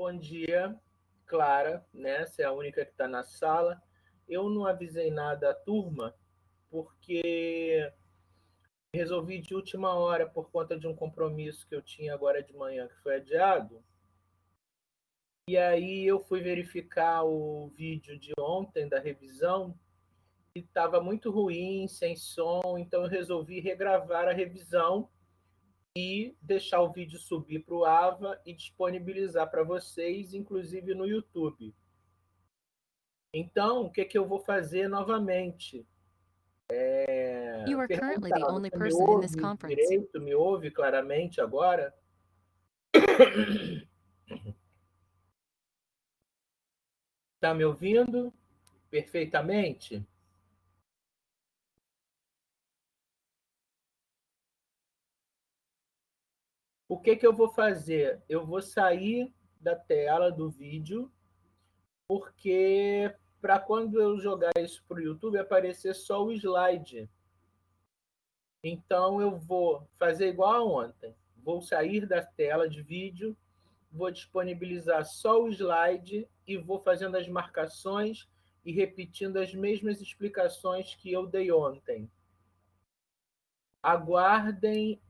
Bom dia, Clara, né? Você é a única que está na sala. Eu não avisei nada à turma, porque resolvi de última hora, por conta de um compromisso que eu tinha agora de manhã, que foi adiado. E aí eu fui verificar o vídeo de ontem da revisão e estava muito ruim, sem som, então eu resolvi regravar a revisão e deixar o vídeo subir para o AVA e disponibilizar para vocês, inclusive no YouTube. Então, o que eu vou fazer novamente? You are currently the Perguntar, only você me person in this ouve conference. direito? Me ouve claramente agora? Está me ouvindo perfeitamente? O que eu vou fazer? Eu vou sair da tela do vídeo, porque para quando eu jogar isso para o YouTube aparecer só o slide. Então eu vou fazer igual a ontem. Vou sair da tela de vídeo, vou disponibilizar só o slide e vou fazendo as marcações e repetindo as mesmas explicações que eu dei ontem. Aguardem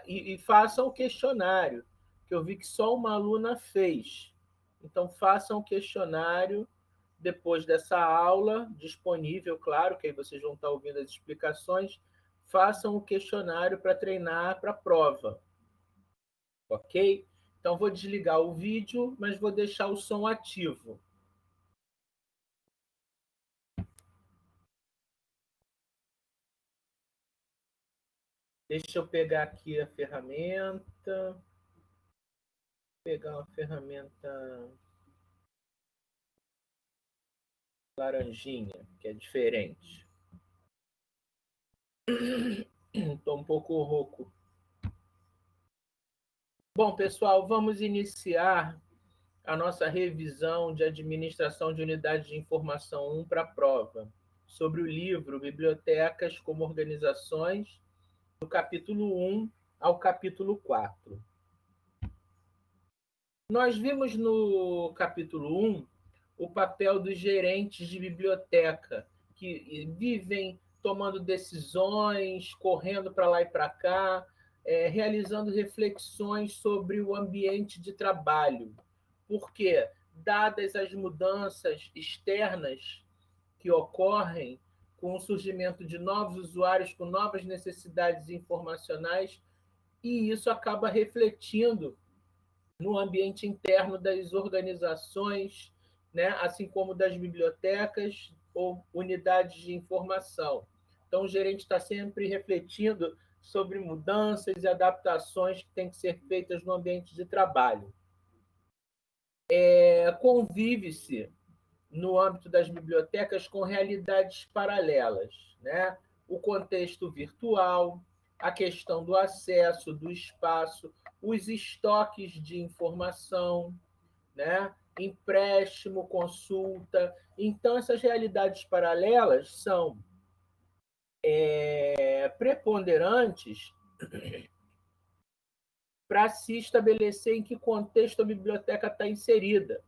e façam o questionário, que eu vi que só uma aluna fez. Então, façam o questionário depois dessa aula, disponível, claro, que aí vocês vão estar ouvindo as explicações. Façam o questionário para treinar para a prova. Ok? Então, vou desligar o vídeo, mas vou deixar o som ativo. Deixa eu pegar aqui a ferramenta. Pegar uma ferramenta laranjinha, que é diferente. Estou um pouco rouco. Bom, pessoal, vamos iniciar a nossa revisão de administração de unidades de informação 1 para a prova, sobre o livro Bibliotecas como Organizações, do capítulo 1 ao capítulo 4. Nós vimos no capítulo 1 o papel dos gerentes de biblioteca, que vivem tomando decisões, correndo para lá e para cá, realizando reflexões sobre o ambiente de trabalho. Porque, dadas as mudanças externas que ocorrem com o surgimento de novos usuários com novas necessidades informacionais, e isso acaba refletindo no ambiente interno das organizações, né, assim como das bibliotecas ou unidades de informação. Então, o gerente está sempre refletindo sobre mudanças e adaptações que têm que ser feitas no ambiente de trabalho. Convive-se, no âmbito das bibliotecas, com realidades paralelas, né? O contexto virtual, a questão do acesso, do espaço, os estoques de informação, né? Empréstimo, consulta. Então, essas realidades paralelas são preponderantes para se estabelecer em que contexto a biblioteca está inserida.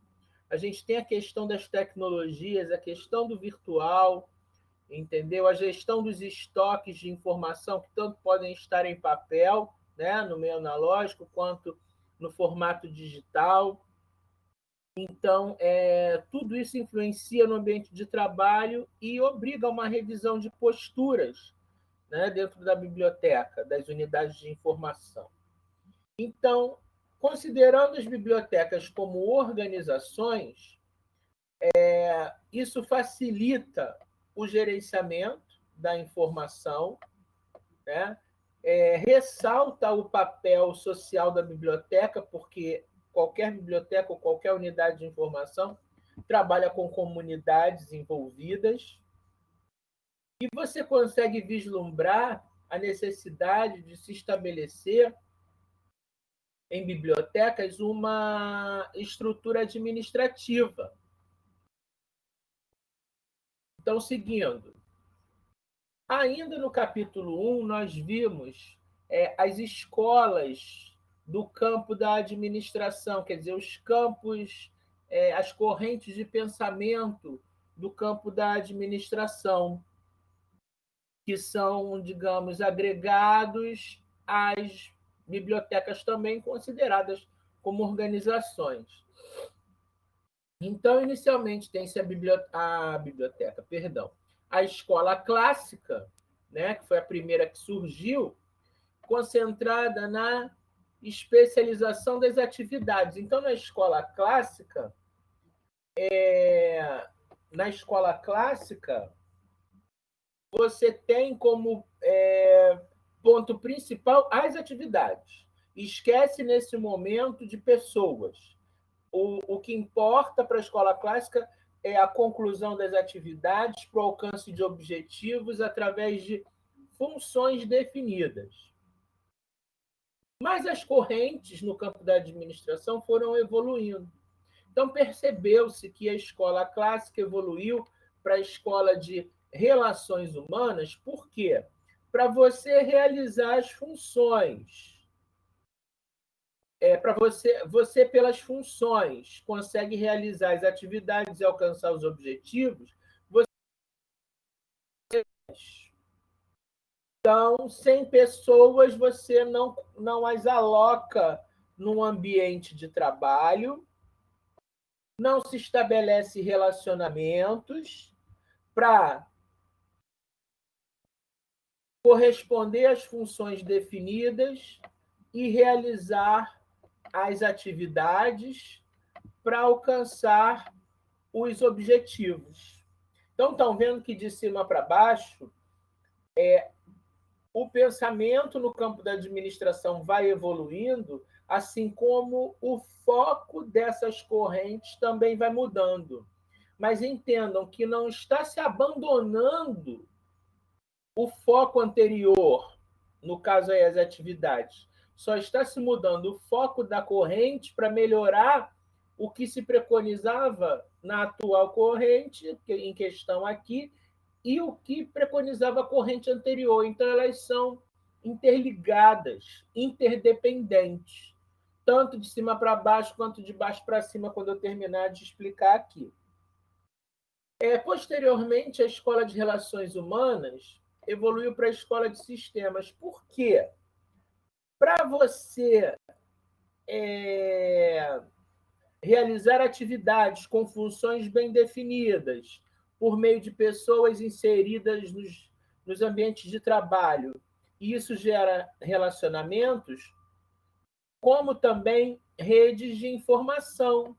A gente tem a questão das tecnologias, a questão do virtual, entendeu? A gestão dos estoques de informação, que tanto podem estar em papel, né, no meio analógico, quanto no formato digital. Então, tudo isso influencia no ambiente de trabalho e obriga a uma revisão de posturas, né, dentro da biblioteca, das unidades de informação. Então, considerando as bibliotecas como organizações, isso facilita o gerenciamento da informação, né? Ressalta o papel social da biblioteca, porque qualquer biblioteca ou qualquer unidade de informação trabalha com comunidades envolvidas, e você consegue vislumbrar a necessidade de se estabelecer em bibliotecas uma estrutura administrativa. Então, seguindo, ainda no capítulo 1, nós vimos as escolas do campo da administração, quer dizer, os campos, as correntes de pensamento do campo da administração, que são, digamos, agregados às bibliotecas também consideradas como organizações. Então, inicialmente, tem-se a escola clássica, né, que foi a primeira que surgiu, concentrada na especialização das atividades. Então, na escola clássica, você tem como ponto principal as atividades. Esquece nesse momento de pessoas. O que importa para a escola clássica é a conclusão das atividades para o alcance de objetivos através de funções definidas. Mas as correntes no campo da administração foram evoluindo. Então, percebeu-se que a escola clássica evoluiu para a escola de relações humanas. Por quê? Para você realizar as funções. Para você, pelas funções, consegue realizar as atividades e alcançar os objetivos. Então, sem pessoas, você não as aloca num ambiente de trabalho, não se estabelece relacionamentos para corresponder às funções definidas e realizar as atividades para alcançar os objetivos. Então, estão vendo que de cima para baixo, o pensamento no campo da administração vai evoluindo, assim como o foco dessas correntes também vai mudando. Mas entendam que não está se abandonando o foco anterior, no caso aí as atividades, só está se mudando o foco da corrente para melhorar o que se preconizava na atual corrente, em questão aqui, e o que preconizava a corrente anterior. Então, elas são interligadas, interdependentes, tanto de cima para baixo quanto de baixo para cima, quando eu terminar de explicar aqui. Posteriormente, a Escola de Relações Humanas evoluiu para a Escola de Sistemas. Por quê? Para você realizar atividades com funções bem definidas, por meio de pessoas inseridas nos ambientes de trabalho, e isso gera relacionamentos, como também redes de informação,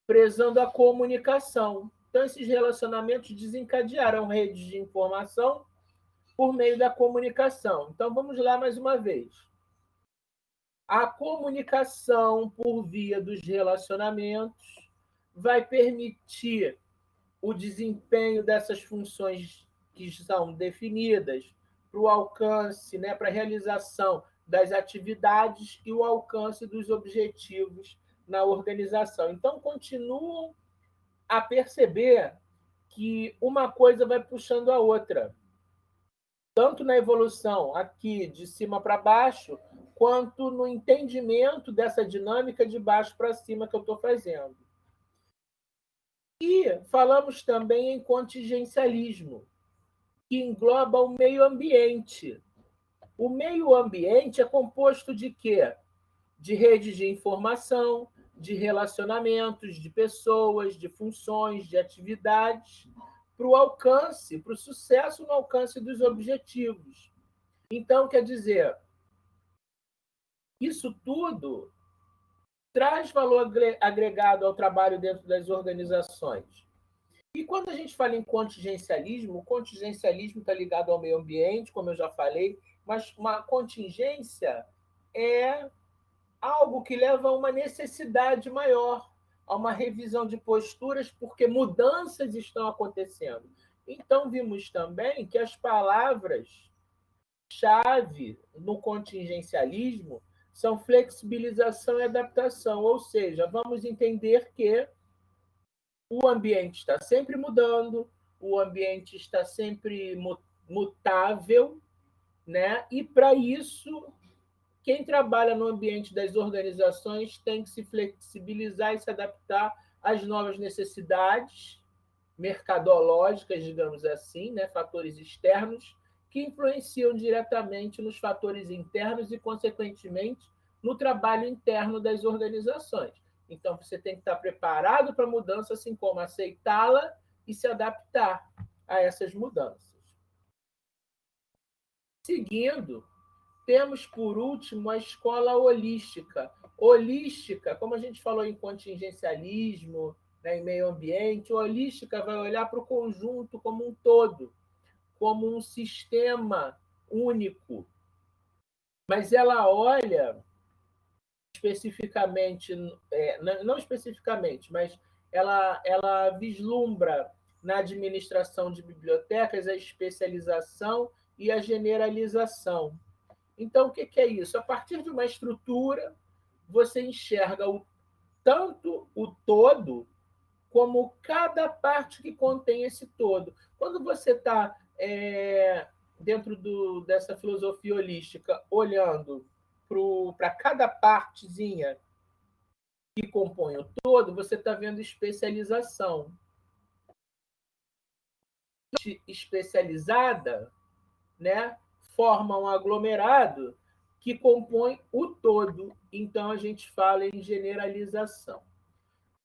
prezando a comunicação. Então, esses relacionamentos desencadearam redes de informação por meio da comunicação. Então, vamos lá mais uma vez. A comunicação por via dos relacionamentos vai permitir o desempenho dessas funções que são definidas para o alcance, né, para a realização das atividades e o alcance dos objetivos na organização. Então, continuam a perceber que uma coisa vai puxando a outra, tanto na evolução aqui de cima para baixo, quanto no entendimento dessa dinâmica de baixo para cima que eu estou fazendo. E falamos também em contingencialismo, que engloba o meio ambiente. O meio ambiente é composto de quê? De redes de informação, de relacionamentos, de pessoas, de funções, de atividades, para o alcance, para o sucesso no alcance dos objetivos. Então, quer dizer, isso tudo traz valor agregado ao trabalho dentro das organizações. E quando a gente fala em contingencialismo, o contingencialismo está ligado ao meio ambiente, como eu já falei, mas uma contingência é algo que leva a uma necessidade maior, a uma revisão de posturas, porque mudanças estão acontecendo. Então, vimos também que as palavras-chave no contingencialismo são flexibilização e adaptação, ou seja, vamos entender que o ambiente está sempre mudando, o ambiente está sempre mutável, né? E para isso quem trabalha no ambiente das organizações tem que se flexibilizar e se adaptar às novas necessidades mercadológicas, digamos assim, né? Fatores externos, que influenciam diretamente nos fatores internos e, consequentemente, no trabalho interno das organizações. Então, você tem que estar preparado para a mudança, assim como aceitá-la e se adaptar a essas mudanças. Seguindo, temos, por último, a escola holística. Holística, como a gente falou em contingencialismo, né, em meio ambiente, holística vai olhar para o conjunto como um todo, como um sistema único. Mas ela olha especificamente, não especificamente, mas ela vislumbra na administração de bibliotecas a especialização e a generalização. Então, o que é isso? A partir de uma estrutura, você enxerga tanto o todo como cada parte que contém esse todo. Quando você está dentro dessa filosofia holística, olhando para cada partezinha que compõe o todo, você está vendo especialização. Especializada, né, forma um aglomerado que compõe o todo. Então, a gente fala em generalização.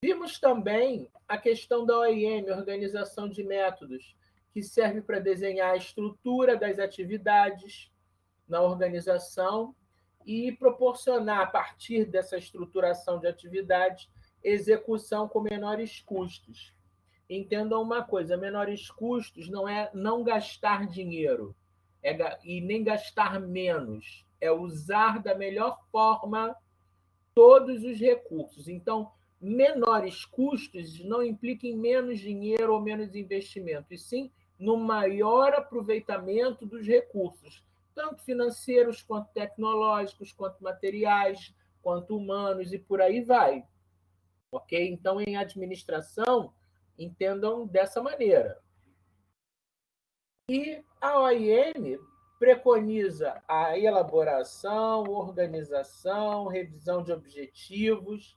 Vimos também a questão da OIM, Organização de Métodos, que serve para desenhar a estrutura das atividades na organização e proporcionar, a partir dessa estruturação de atividades, execução com menores custos. Entendam uma coisa, menores custos não é não gastar dinheiro, e nem gastar menos, é usar da melhor forma todos os recursos. Então, menores custos não implicam em menos dinheiro ou menos investimento, e sim no maior aproveitamento dos recursos, tanto financeiros, quanto tecnológicos, quanto materiais, quanto humanos, e por aí vai. Ok? Então, em administração, entendam dessa maneira. E a OIM preconiza a elaboração, organização, revisão de objetivos,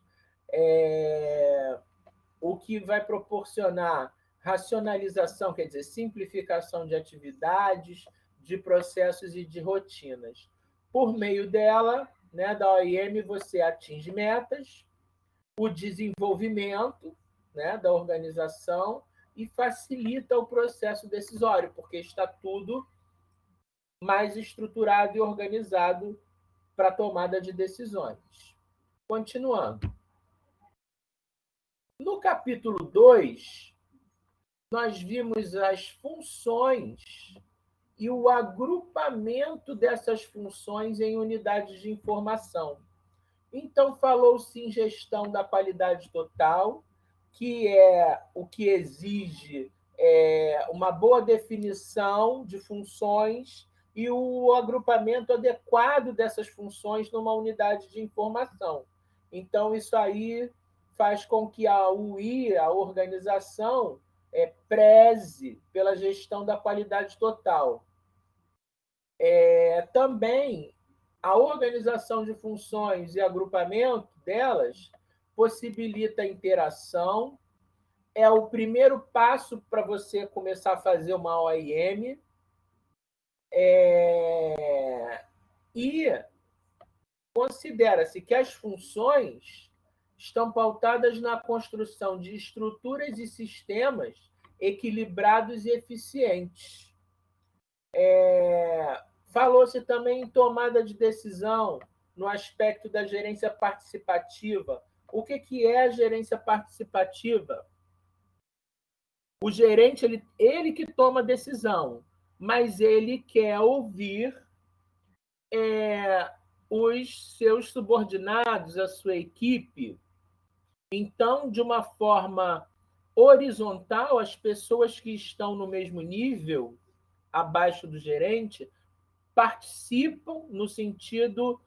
o que vai proporcionar racionalização, quer dizer, simplificação de atividades, de processos e de rotinas. Por meio dela, né, da OIM, você atinge metas, o desenvolvimento, né, da organização e facilita o processo decisório, porque está tudo mais estruturado e organizado para a tomada de decisões. Continuando. No capítulo 2, nós vimos as funções e o agrupamento dessas funções em unidades de informação. Então, falou-se em gestão da qualidade total, que é o que exige uma boa definição de funções e o agrupamento adequado dessas funções numa unidade de informação. Então, isso aí faz com que a UI, a organização, preze pela gestão da qualidade total. Também a organização de funções e agrupamento delas possibilita a interação, é o primeiro passo para você começar a fazer uma OIM, e considera-se que as funções estão pautadas na construção de estruturas e sistemas equilibrados e eficientes. Falou-se também em tomada de decisão no aspecto da gerência participativa. O que é a gerência participativa? O gerente, ele que toma a decisão, mas ele quer ouvir os seus subordinados, a sua equipe. Então, de uma forma horizontal, as pessoas que estão no mesmo nível, abaixo do gerente, participam no sentido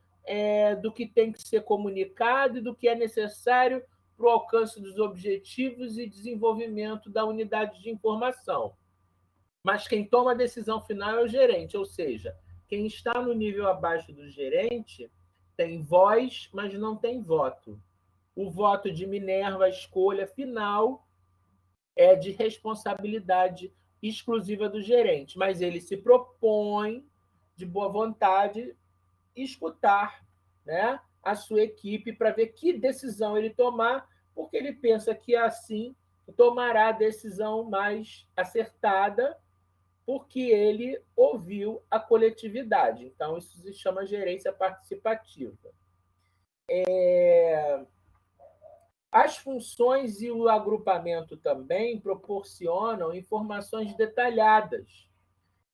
do que tem que ser comunicado e do que é necessário para o alcance dos objetivos e desenvolvimento da unidade de informação. Mas quem toma a decisão final é o gerente, ou seja, quem está no nível abaixo do gerente tem voz, mas não tem voto. O voto de Minerva, a escolha final, é de responsabilidade exclusiva do gerente, mas ele se propõe, de boa vontade, escutar, né, a sua equipe para ver que decisão ele tomar, porque ele pensa que assim tomará a decisão mais acertada, porque ele ouviu a coletividade. Então, isso se chama gerência participativa. As funções e o agrupamento também proporcionam informações detalhadas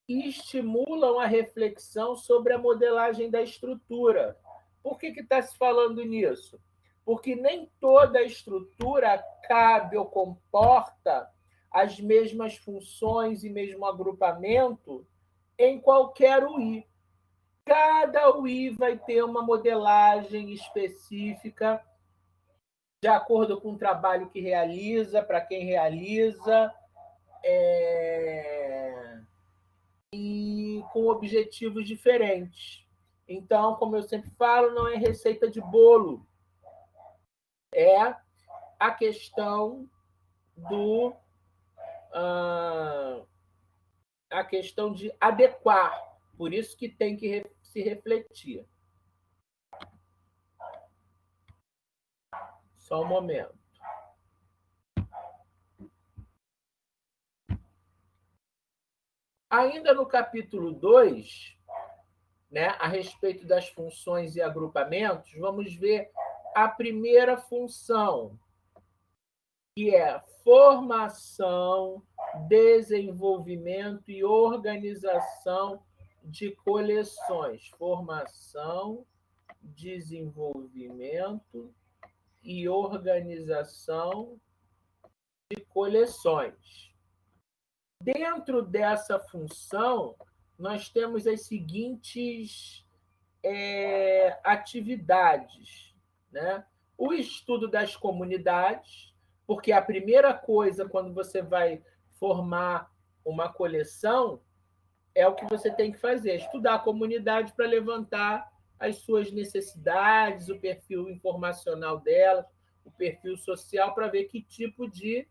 e estimulam a reflexão sobre a modelagem da estrutura. Por que está se falando nisso? Porque nem toda a estrutura cabe ou comporta as mesmas funções e mesmo agrupamento em qualquer UI. Cada UI vai ter uma modelagem específica de acordo com o trabalho que realiza, para quem realiza, e com objetivos diferentes. Então, como eu sempre falo, não é receita de bolo, é a questão a questão de adequar. Por isso que tem que se refletir. Só um momento. Ainda no capítulo 2, né, a respeito das funções e agrupamentos, vamos ver a primeira função, que é formação, desenvolvimento e organização de coleções. Formação, desenvolvimento e organização de coleções. Dentro dessa função, nós temos as seguintes atividades, né? O estudo das comunidades, porque a primeira coisa quando você vai formar uma coleção é o que você tem que fazer, estudar a comunidade para levantar as suas necessidades, o perfil informacional delas, o perfil social, para ver que tipo de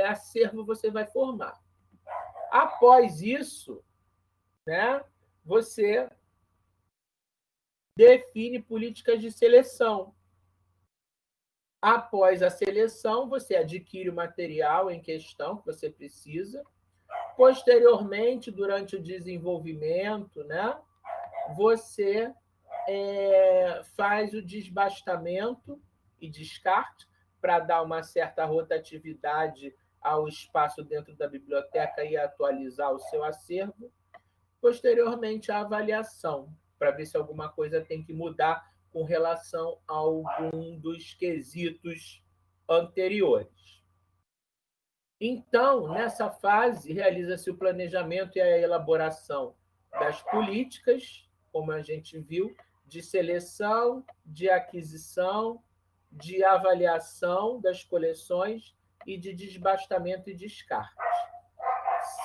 acervo você vai formar. Após isso, né, você define políticas de seleção. Após a seleção, você adquire o material em questão que você precisa. Posteriormente, durante o desenvolvimento, né, você faz o desbastamento e descarte para dar uma certa rotatividade ao espaço dentro da biblioteca e atualizar o seu acervo. Posteriormente, a avaliação, para ver se alguma coisa tem que mudar com relação a algum dos quesitos anteriores. Então, nessa fase, realiza-se o planejamento e a elaboração das políticas, como a gente viu, de seleção, de aquisição, de avaliação das coleções e de desbastamento e descarte.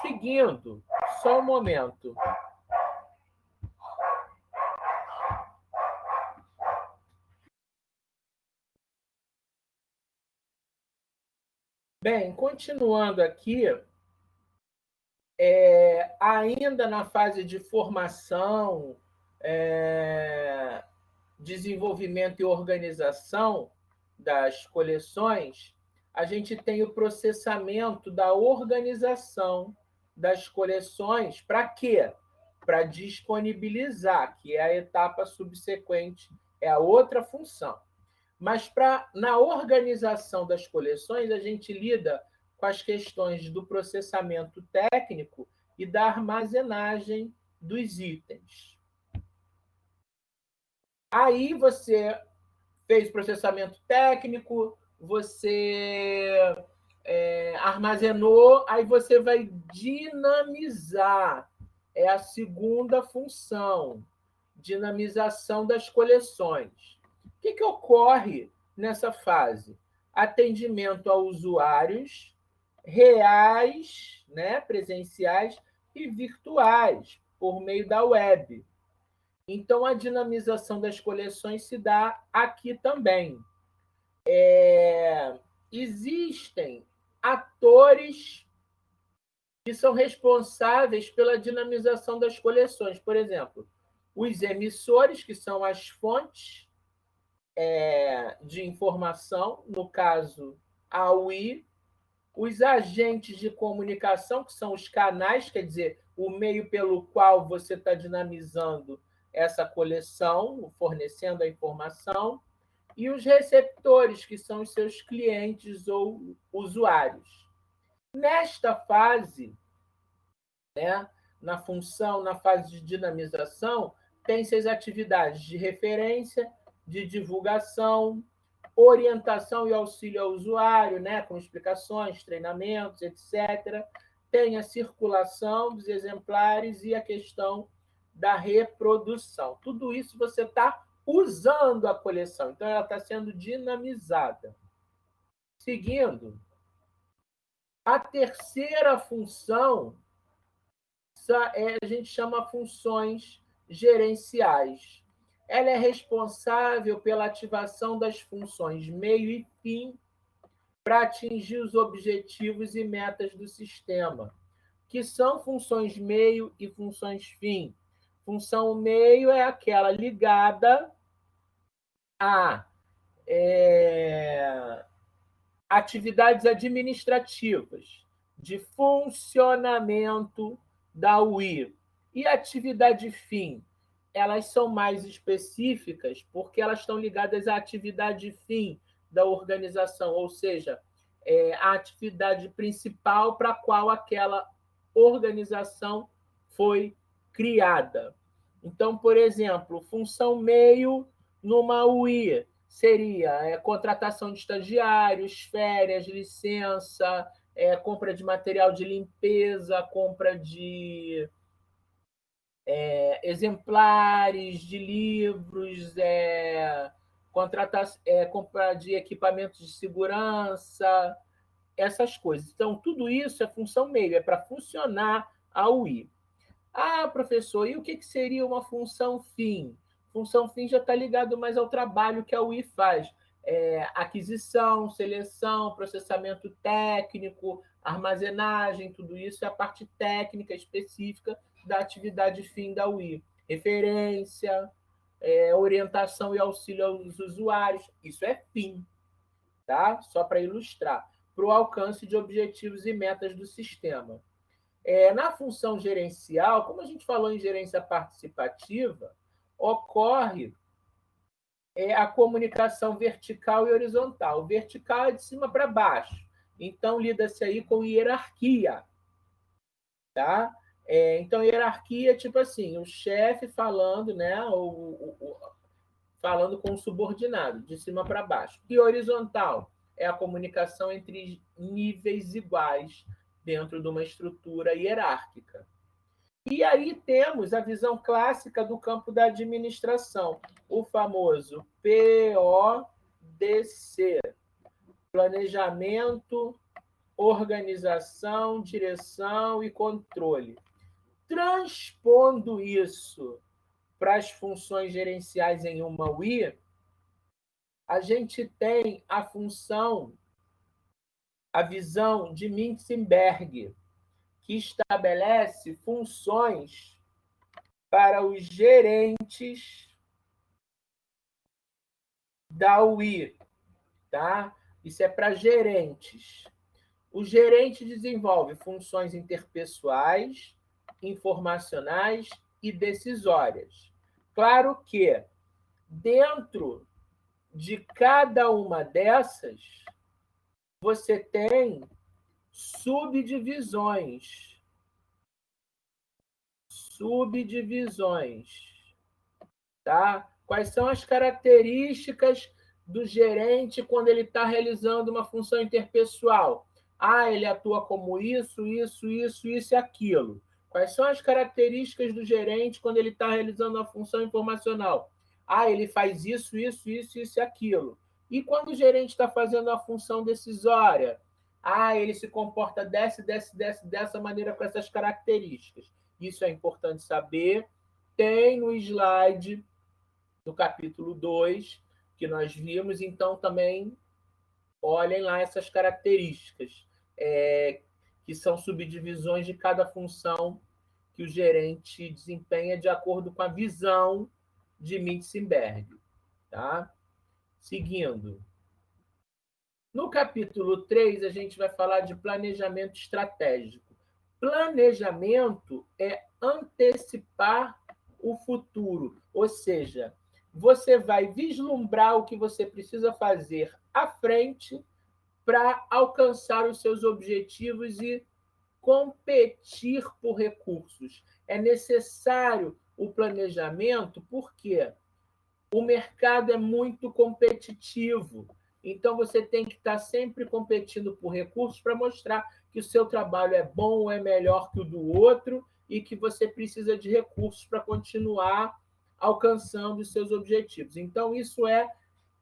Seguindo, só um momento. Bem, continuando aqui, ainda na fase de formação, desenvolvimento e organização das coleções, a gente tem o processamento da organização das coleções. Para quê? Para disponibilizar, que é a etapa subsequente, é a outra função. Mas na organização das coleções, a gente lida com as questões do processamento técnico e da armazenagem dos itens. Aí você fez processamento técnico, você armazenou, aí você vai dinamizar. É a segunda função, dinamização das coleções. O que ocorre nessa fase? Atendimento a usuários reais, né, presenciais e virtuais, por meio da web. Então, a dinamização das coleções se dá aqui também. Existem atores que são responsáveis pela dinamização das coleções. Por exemplo, os emissores, que são as fontes de informação, no caso, a UI, os agentes de comunicação, que são os canais, quer dizer, o meio pelo qual você está dinamizando essa coleção, fornecendo a informação, e os receptores, que são os seus clientes ou usuários. Nesta fase, né, na fase de dinamização, tem-se as atividades de referência, de divulgação, orientação e auxílio ao usuário, né, com explicações, treinamentos, etc. Tem a circulação dos exemplares e a questão da reprodução. Tudo isso você está usando a coleção, então ela está sendo dinamizada. Seguindo, a terceira função a gente chama funções gerenciais. Ela é responsável pela ativação das funções meio e fim para atingir os objetivos e metas do sistema, que são funções meio e funções fim. Função meio é aquela ligada a atividades administrativas, de funcionamento da UI. E atividade fim, elas são mais específicas porque elas estão ligadas à atividade fim da organização, ou seja, a atividade principal para a qual aquela organização foi criada. Então, por exemplo, função meio numa UI seria contratação de estagiários, férias, licença, compra de material de limpeza, compra de exemplares de livros, compra de equipamentos de segurança, essas coisas. Então, tudo isso é função meio, é para funcionar a UI. Ah, professor, e o que seria uma função fim? Função fim já está ligado mais ao trabalho que a UI faz. Aquisição, seleção, processamento técnico, armazenagem, tudo isso é a parte técnica específica da atividade fim da UI. Referência, orientação e auxílio aos usuários, isso é fim, tá? Só para ilustrar, para o alcance de objetivos e metas do sistema. Na função gerencial, como a gente falou em gerência participativa, ocorre a comunicação vertical e horizontal. Vertical é de cima para baixo, então lida-se aí com hierarquia. Tá? Então, hierarquia é tipo assim, o chefe falando, né, falando com o subordinado, de cima para baixo. E horizontal é a comunicação entre níveis iguais dentro de uma estrutura hierárquica. E aí temos a visão clássica do campo da administração, o famoso PODC, planejamento, organização, direção e controle. Transpondo isso para as funções gerenciais em uma UI, a gente tem a visão de Mintzenberg, que estabelece funções para os gerentes da UI, tá? Isso é para gerentes. O gerente desenvolve funções interpessoais, informacionais e decisórias. Claro que, dentro de cada uma dessas, você tem subdivisões. Tá? Quais são as características do gerente quando ele está realizando uma função interpessoal? Ele atua como isso e aquilo. Quais são as características do gerente quando ele está realizando uma função informacional? Ele faz isso e aquilo. E quando o gerente está fazendo a função decisória? Ele se comporta dessa maneira com essas características. Isso é importante saber. tem no slide do capítulo 2, que nós vimos, então também olhem lá essas características, que são subdivisões de cada função que o gerente desempenha de acordo com a visão de Mintzenberg. Tá? Seguindo. No capítulo 3, a gente vai falar de planejamento estratégico. Planejamento é antecipar o futuro, ou seja, você vai vislumbrar o que você precisa fazer à frente para alcançar os seus objetivos e competir por recursos. É necessário o planejamento porque o mercado é muito competitivo. Então, você tem que estar sempre competindo por recursos para mostrar que o seu trabalho é bom ou é melhor que o do outro e que você precisa de recursos para continuar alcançando os seus objetivos. Então, isso é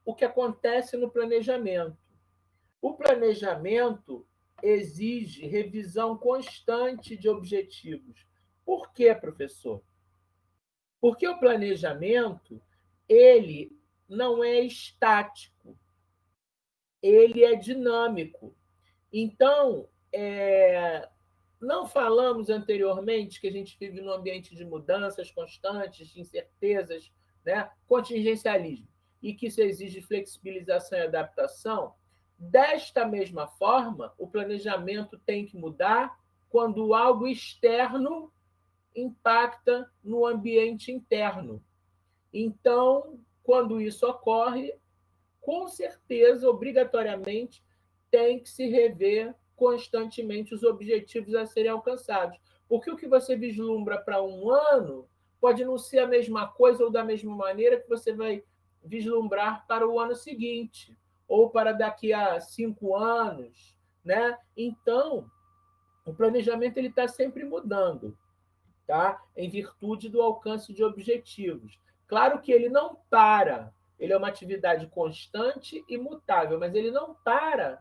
o que acontece no planejamento. O planejamento exige revisão constante de objetivos. Por quê, professor? Porque o planejamento ele não é estático, ele é dinâmico. Então, não falamos anteriormente que a gente vive num ambiente de mudanças constantes, de incertezas, né? Contingencialismo, e que isso exige flexibilização e adaptação. Desta mesma forma, o planejamento tem que mudar quando algo externo impacta no ambiente interno. Então, quando isso ocorre, com certeza, obrigatoriamente, tem que se rever constantemente os objetivos a serem alcançados. Porque o que você vislumbra para um ano pode não ser a mesma coisa ou da mesma maneira que você vai vislumbrar para o ano seguinte, ou para daqui a 5 anos. Né? Então, o planejamento está sempre mudando, tá? Em virtude do alcance de objetivos. Claro que ele não para, ele é uma atividade constante e mutável, mas ele não para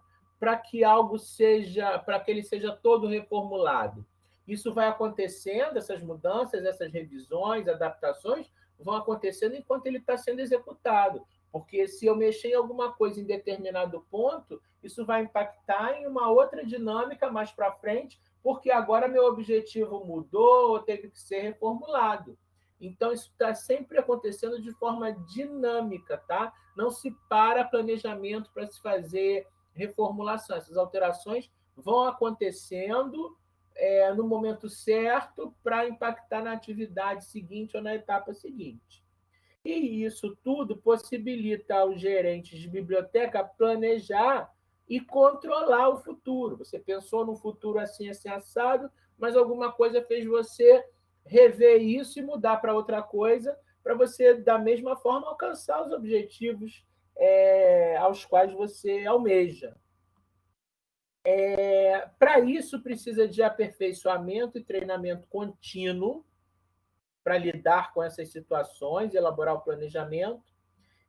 que algo seja, para que ele seja todo reformulado. Isso vai acontecendo, essas mudanças, essas revisões, adaptações, vão acontecendo enquanto ele está sendo executado. Porque se eu mexer em alguma coisa em determinado ponto, isso vai impactar em uma outra dinâmica mais para frente, porque agora meu objetivo mudou ou teve que ser reformulado. Então, isso está sempre acontecendo de forma dinâmica, tá? Não se para planejamento para se fazer reformulação. Essas alterações vão acontecendo no momento certo para impactar na atividade seguinte ou na etapa seguinte. E isso tudo possibilita aos gerentes de biblioteca planejar e controlar o futuro. Você pensou num futuro assim assado, mas alguma coisa fez você rever isso e mudar para outra coisa, para você, da mesma forma, alcançar os objetivos aos quais você almeja. Para isso, precisa de aperfeiçoamento e treinamento contínuo para lidar com essas situações, elaborar o planejamento.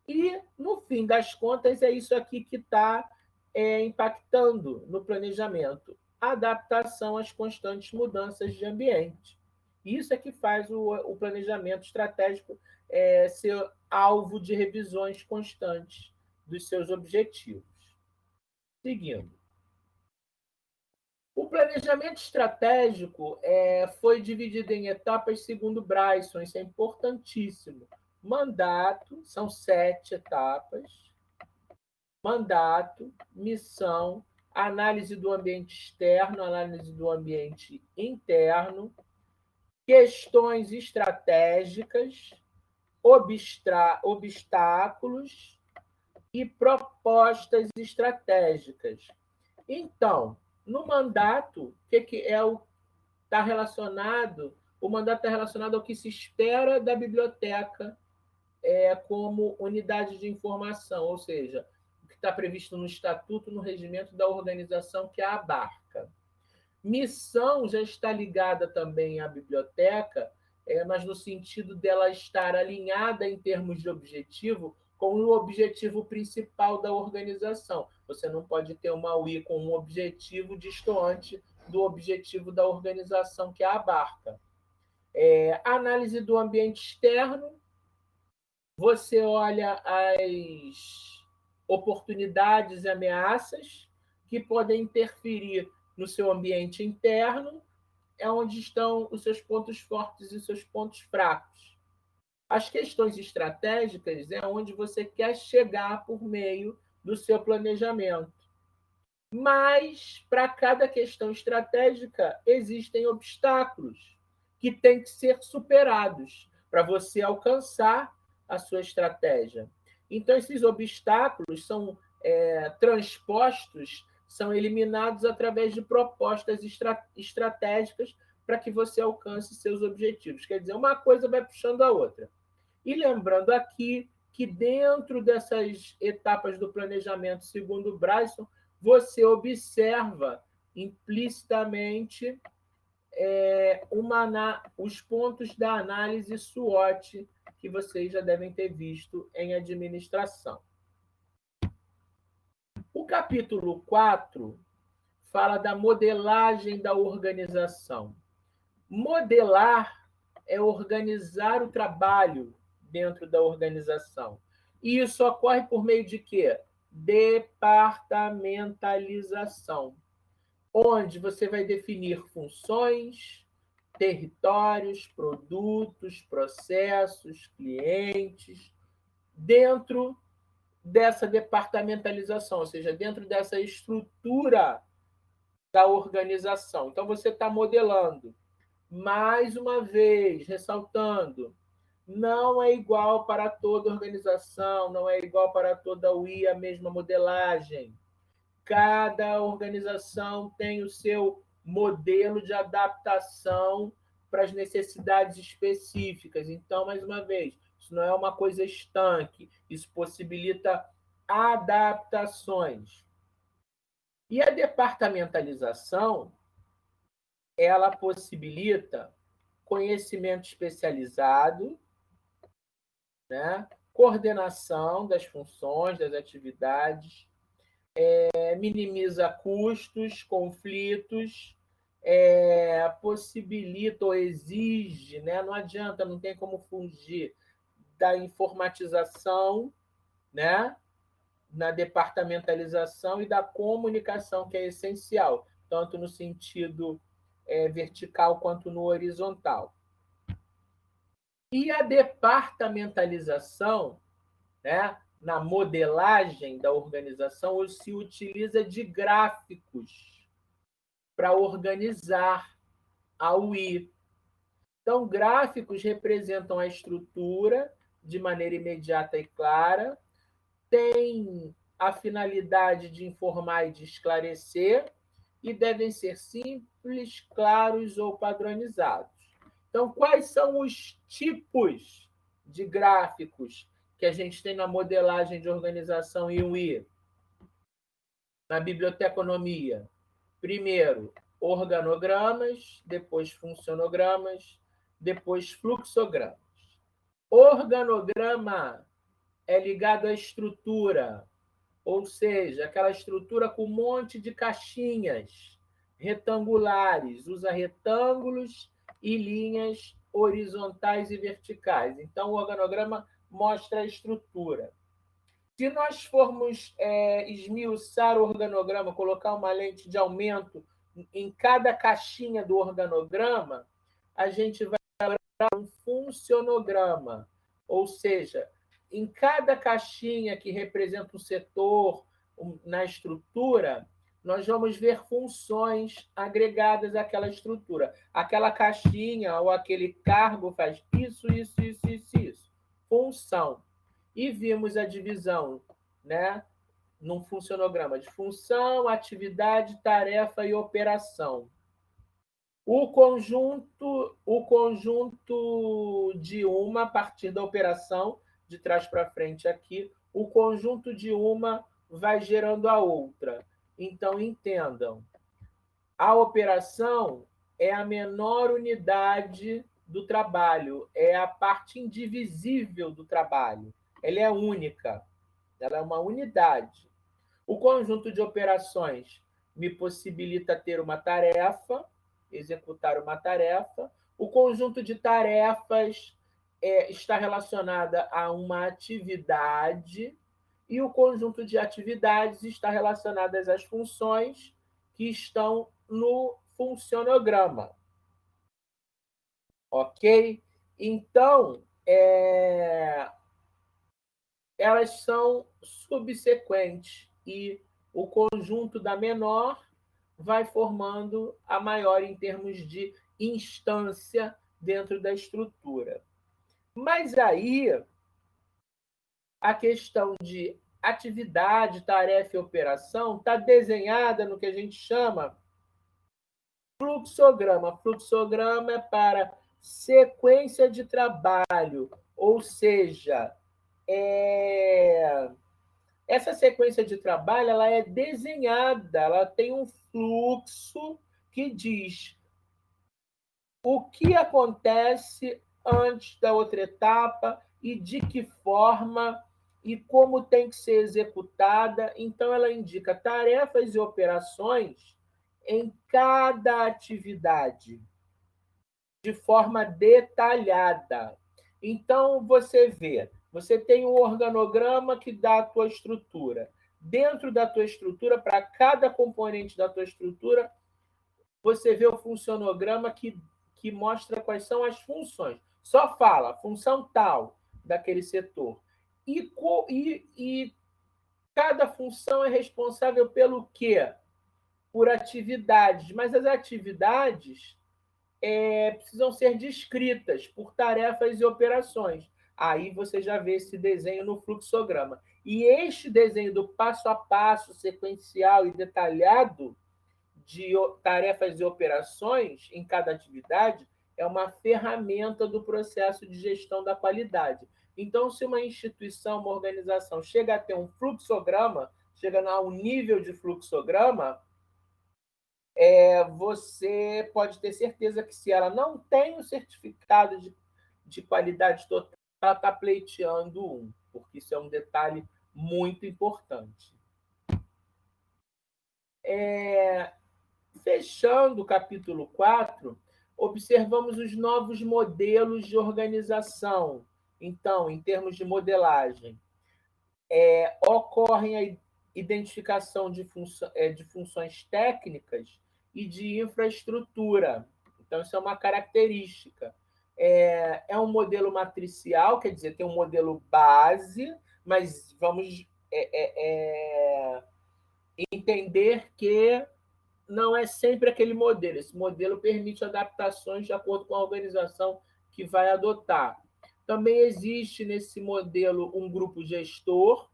E, no fim das contas, é isso aqui que está impactando no planejamento. A adaptação às constantes mudanças de ambiente. Isso é que faz o planejamento estratégico ser alvo de revisões constantes dos seus objetivos. Seguindo. O planejamento estratégico foi dividido em etapas segundo Bryson, isso é importantíssimo. Mandato, são 7 etapas. Mandato, missão, análise do ambiente externo, análise do ambiente interno, questões estratégicas, obstáculos e propostas estratégicas. Então, no mandato, o que é o está relacionado? O mandato está relacionado ao que se espera da biblioteca como unidade de informação, ou seja, o que está previsto no estatuto, no regimento da organização que a abarca. Missão já está ligada também à biblioteca, mas no sentido dela estar alinhada em termos de objetivo com o objetivo principal da organização. Você não pode ter uma UI com um objetivo distoante do objetivo da organização que a abarca. Análise do ambiente externo, você olha as oportunidades e ameaças que podem interferir no seu ambiente interno, é onde estão os seus pontos fortes e os seus pontos fracos. As questões estratégicas é onde você quer chegar por meio do seu planejamento. Mas, para cada questão estratégica, existem obstáculos que têm que ser superados para você alcançar a sua estratégia. Então, esses obstáculos são transpostos, são eliminados através de propostas estratégicas para que você alcance seus objetivos. Quer dizer, uma coisa vai puxando a outra. E lembrando aqui que dentro dessas etapas do planejamento, segundo o Bryson, você observa implicitamente os pontos da análise SWOT que vocês já devem ter visto em administração. O capítulo 4 fala da modelagem da organização. Modelar é organizar o trabalho dentro da organização. E isso ocorre por meio de quê? Departamentalização, onde você vai definir funções, territórios, produtos, processos, clientes, dentro dessa departamentalização, ou seja, dentro dessa estrutura da organização. Então, você está modelando. Mais uma vez, ressaltando, não é igual para toda organização, não é igual para toda UI a mesma modelagem. Cada organização tem o seu modelo de adaptação para as necessidades específicas. Então, mais uma vez, isso não é uma coisa estanque, isso possibilita adaptações. E a departamentalização, ela possibilita conhecimento especializado, né? Coordenação das funções, das atividades, minimiza custos, conflitos, possibilita ou exige, né? Não adianta, não tem como fugir da informatização, né? Na departamentalização e da comunicação, que é essencial, tanto no sentido vertical quanto no horizontal. E a departamentalização, né, na modelagem da organização, se utiliza de gráficos para organizar a UI. Então, gráficos representam a estrutura de maneira imediata e clara, têm a finalidade de informar e de esclarecer, e devem ser simples, claros ou padronizados. Então, quais são os tipos de gráficos que a gente tem na modelagem de organização em UI? Na biblioteconomia, primeiro, organogramas, depois funcionogramas, depois fluxogramas. Organograma é ligado à estrutura, ou seja, aquela estrutura com um monte de caixinhas retangulares, usa retângulos e linhas horizontais e verticais. Então, o organograma mostra a estrutura. Se nós formos esmiuçar o organograma, colocar uma lente de aumento em cada caixinha do organograma, a gente vai dar um funcionograma, ou seja, em cada caixinha que representa um setor na estrutura, nós vamos ver funções agregadas àquela estrutura. Aquela caixinha ou aquele cargo faz isso, isso, isso, isso, isso. Função. E vimos a divisão, né, num funcionograma de função, atividade, tarefa e operação. O conjunto de uma, a partir da operação, de trás para frente aqui, o conjunto de uma vai gerando a outra. Então, entendam, a operação é a menor unidade do trabalho, é a parte indivisível do trabalho. Ela é única, ela é uma unidade. O conjunto de operações me possibilita ter uma tarefa, executar uma tarefa. O conjunto de tarefas está relacionada a uma atividade e o conjunto de atividades está relacionado às funções que estão no funcionograma. Ok? Então, elas são subsequentes e o conjunto da menor vai formando a maior em termos de instância dentro da estrutura. Mas aí, a questão de atividade, tarefa e operação está desenhada no que a gente chama fluxograma. Fluxograma é para sequência de trabalho, ou seja, essa sequência de trabalho ela é desenhada, ela tem um fluxo que diz o que acontece antes da outra etapa e de que forma e como tem que ser executada. Então, ela indica tarefas e operações em cada atividade, de forma detalhada. Então, você tem um organograma que dá a tua estrutura. Dentro da tua estrutura, para cada componente da tua estrutura, você vê o funcionograma que mostra quais são as funções. Só fala, função tal daquele setor. E cada função é responsável pelo quê? Por atividades. Mas as atividades precisam ser descritas por tarefas e operações. Aí você já vê esse desenho no fluxograma. E este desenho do passo a passo, sequencial e detalhado de tarefas e operações em cada atividade é uma ferramenta do processo de gestão da qualidade. Então, se uma instituição, uma organização chega a ter um fluxograma, chega a um nível de fluxograma, você pode ter certeza que se ela não tem o certificado de qualidade total, ela está pleiteando um, porque isso é um detalhe muito importante. Fechando o capítulo 4, observamos os novos modelos de organização. Então, em termos de modelagem, ocorre a identificação de funções técnicas e de infraestrutura. Então, isso é uma característica. É um modelo matricial, quer dizer, tem um modelo base, mas vamos entender que não é sempre aquele modelo. Esse modelo permite adaptações de acordo com a organização que vai adotar. Também existe nesse modelo um grupo gestor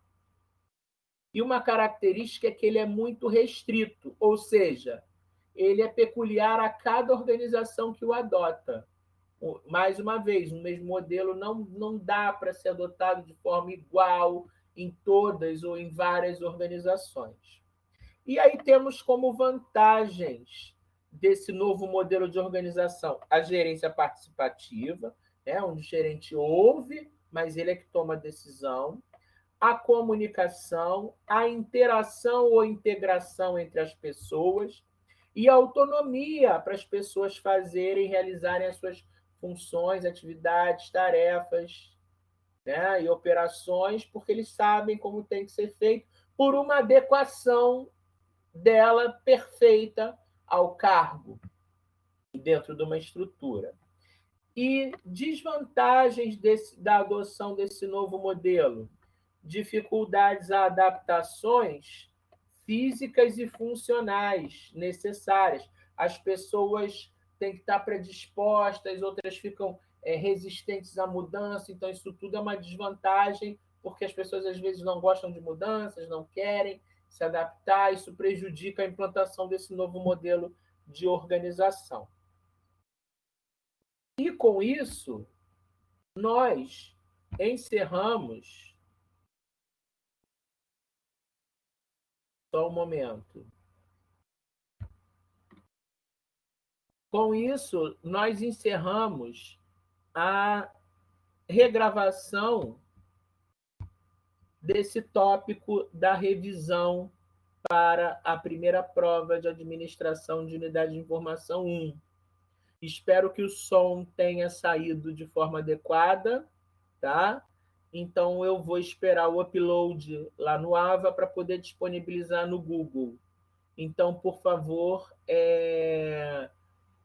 e uma característica é que ele é muito restrito, ou seja, ele é peculiar a cada organização que o adota. Mais uma vez, o mesmo modelo não dá para ser adotado de forma igual em todas ou em várias organizações. E aí temos como vantagens desse novo modelo de organização a gerência participativa, onde o gerente ouve, mas ele é que toma a decisão, a comunicação, a interação ou integração entre as pessoas e a autonomia para as pessoas realizarem as suas funções, atividades, tarefas, e operações, porque eles sabem como tem que ser feito por uma adequação dela perfeita ao cargo dentro de uma estrutura. E desvantagens da adoção desse novo modelo: dificuldades a adaptações físicas e funcionais necessárias. As pessoas têm que estar predispostas, outras ficam resistentes à mudança, então isso tudo é uma desvantagem, porque as pessoas às vezes não gostam de mudanças, não querem se adaptar, isso prejudica a implantação desse novo modelo de organização. E com isso, nós encerramos. Só um momento. Com isso, nós encerramos a regravação desse tópico da revisão para a primeira prova de administração de unidade de informação 1. Espero que o som tenha saído de forma adequada, tá? Então, eu vou esperar o upload lá no Ava para poder disponibilizar no Google. Então, por favor,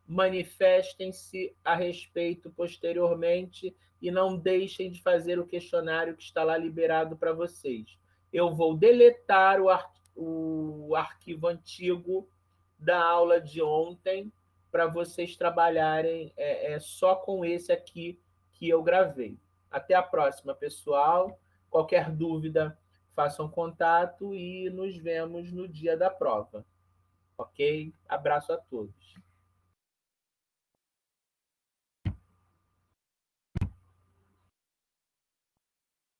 manifestem-se a respeito posteriormente e não deixem de fazer o questionário que está lá liberado para vocês. Eu vou deletar o arquivo antigo da aula de ontem para vocês trabalharem só com esse aqui que eu gravei. Até a próxima, pessoal. Qualquer dúvida, façam contato e nos vemos no dia da prova. Ok? Abraço a todos.